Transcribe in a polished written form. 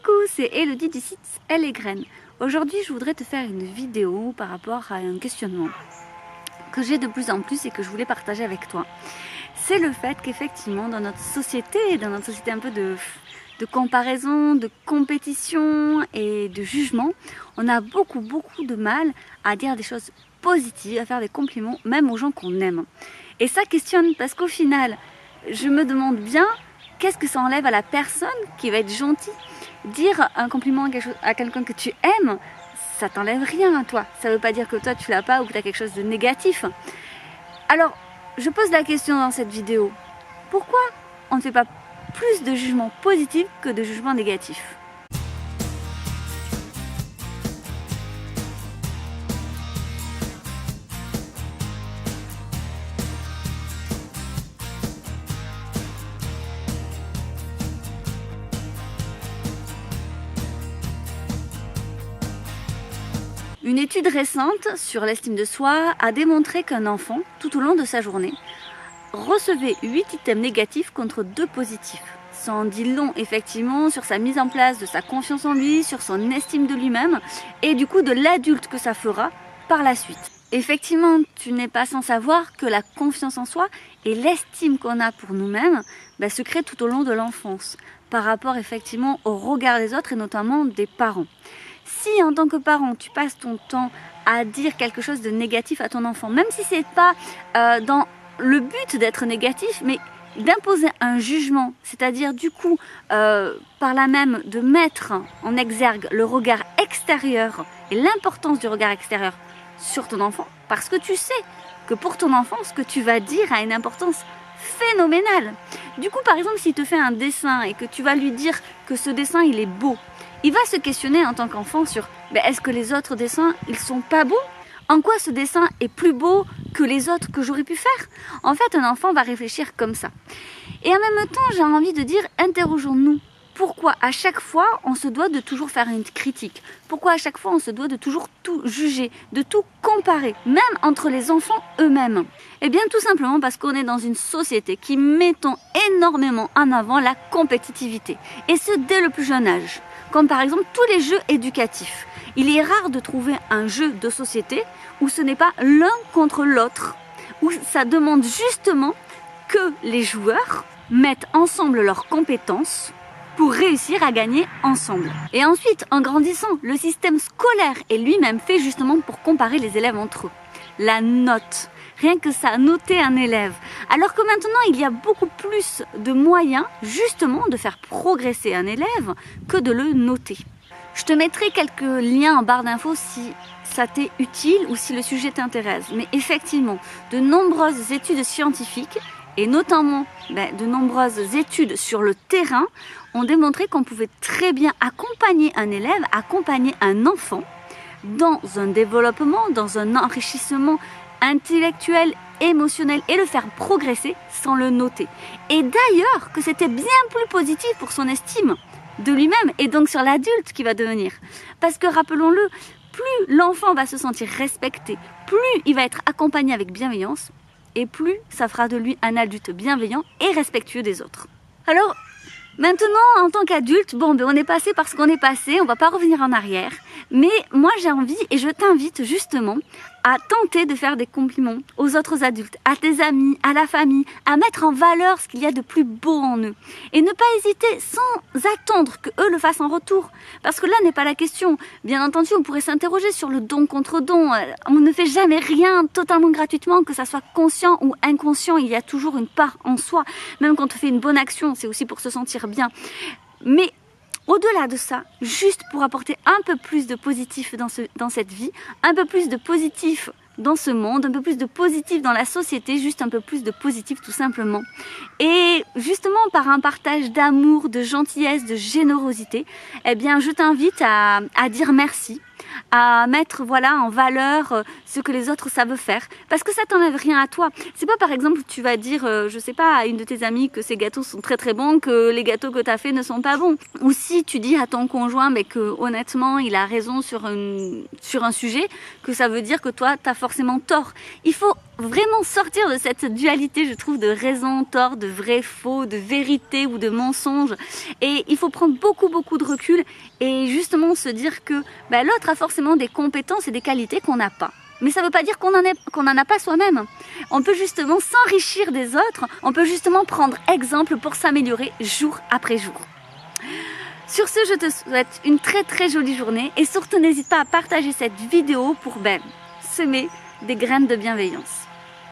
Coucou, c'est Elodie du site Elle et Graines. Aujourd'hui, je voudrais te faire une vidéo par rapport à un questionnement que j'ai de plus en plus et que je voulais partager avec toi. C'est le fait qu'effectivement, dans notre société un peu de comparaison, de compétition et de jugement, on a beaucoup de mal à dire des choses positives, à faire des compliments, même aux gens qu'on aime. Et ça questionne parce qu'au final, je me demande bien qu'est-ce que ça enlève à la personne qui va être gentille. Dire un compliment à quelqu'un que tu aimes, ça t'enlève rien à toi. Ça ne veut pas dire que toi tu l'as pas ou que tu as quelque chose de négatif. Alors, je pose la question dans cette vidéo. Pourquoi on ne fait pas plus de jugements positifs que de jugements négatifs ? Une étude récente sur l'estime de soi a démontré qu'un enfant, tout au long de sa journée, recevait 8 items négatifs contre 2 positifs. Ça en dit long effectivement sur sa mise en place de sa confiance en lui, sur son estime de lui-même et du coup de l'adulte que ça fera par la suite. Effectivement, tu n'es pas sans savoir que la confiance en soi et l'estime qu'on a pour nous-mêmes se créent tout au long de l'enfance par rapport effectivement au regard des autres et notamment des parents. Si en tant que parent, tu passes ton temps à dire quelque chose de négatif à ton enfant, même si c'est pas dans le but d'être négatif, mais d'imposer un jugement, c'est-à-dire du coup, par là même, de mettre en exergue le regard extérieur et l'importance du regard extérieur sur ton enfant, parce que tu sais que pour ton enfant, ce que tu vas dire a une importance phénoménale. Du coup, par exemple, s'il te fait un dessin et que tu vas lui dire que ce dessin, il est beau, il va se questionner en tant qu'enfant sur est-ce que les autres dessins, ils sont pas beaux ? En quoi ce dessin est plus beau que les autres que j'aurais pu faire ? En fait, un enfant va réfléchir comme ça. Et en même temps, j'ai envie de dire, interrogeons-nous. Pourquoi à chaque fois, on se doit de toujours faire une critique ? Pourquoi à chaque fois, on se doit de toujours tout juger, de tout comparer, même entre les enfants eux-mêmes ? Eh bien, tout simplement parce qu'on est dans une société qui mettons énormément en avant la compétitivité. Et ce, dès le plus jeune âge. Comme par exemple tous les jeux éducatifs. Il est rare de trouver un jeu de société où ce n'est pas l'un contre l'autre, où ça demande justement que les joueurs mettent ensemble leurs compétences pour réussir à gagner ensemble. Et ensuite, en grandissant, le système scolaire est lui-même fait justement pour comparer les élèves entre eux. La note, rien que ça, noter un élève. Alors que maintenant, il y a beaucoup plus de moyens justement de faire progresser un élève que de le noter. Je te mettrai quelques liens en barre d'infos si ça t'est utile ou si le sujet t'intéresse. Mais effectivement, de nombreuses études scientifiques et notamment de nombreuses études sur le terrain ont démontré qu'on pouvait très bien accompagner un élève, accompagner un enfant dans un développement, dans un enrichissement intellectuel, émotionnel et le faire progresser sans le noter. Et d'ailleurs que c'était bien plus positif pour son estime de lui-même et donc sur l'adulte qui va devenir. Parce que rappelons-le, plus l'enfant va se sentir respecté, plus il va être accompagné avec bienveillance et plus ça fera de lui un adulte bienveillant et respectueux des autres. Alors, maintenant, en tant qu'adulte, on est passé par ce qu'on est passé, on va pas revenir en arrière. Mais moi, j'ai envie et je t'invite justement à tenter de faire des compliments aux autres adultes, à tes amis, à la famille, à mettre en valeur ce qu'il y a de plus beau en eux. Et ne pas hésiter sans attendre que eux le fassent en retour. Parce que là n'est pas la question. Bien entendu, on pourrait s'interroger sur le don contre don. On ne fait jamais rien totalement gratuitement, que ça soit conscient ou inconscient. Il y a toujours une part en soi. Même quand on fait une bonne action, c'est aussi pour se sentir bien. Mais au-delà de ça, juste pour apporter un peu plus de positif dans cette vie, un peu plus de positif dans ce monde, un peu plus de positif dans la société, juste un peu plus de positif tout simplement. Et justement par un partage d'amour, de gentillesse, de générosité, je t'invite à dire merci, à mettre en valeur ce que les autres savent faire, parce que ça t'enlève rien à toi. C'est pas par exemple tu vas dire je sais pas à une de tes amies que ces gâteaux sont très bons, que les gâteaux que t'as fait ne sont pas bons, ou si tu dis à ton conjoint que honnêtement il a raison sur un sujet, que ça veut dire que toi t'as forcément tort. Il faut vraiment sortir de cette dualité, je trouve, de raison, tort, de vrai, faux, de vérité ou de mensonge. Et il faut prendre beaucoup de recul et justement se dire que l'autre a forcément des compétences et des qualités qu'on n'a pas. Mais ça ne veut pas dire qu'on n'en a pas soi-même. On peut justement s'enrichir des autres, on peut justement prendre exemple pour s'améliorer jour après jour. Sur ce, je te souhaite une très jolie journée et surtout n'hésite pas à partager cette vidéo pour semer des graines de bienveillance.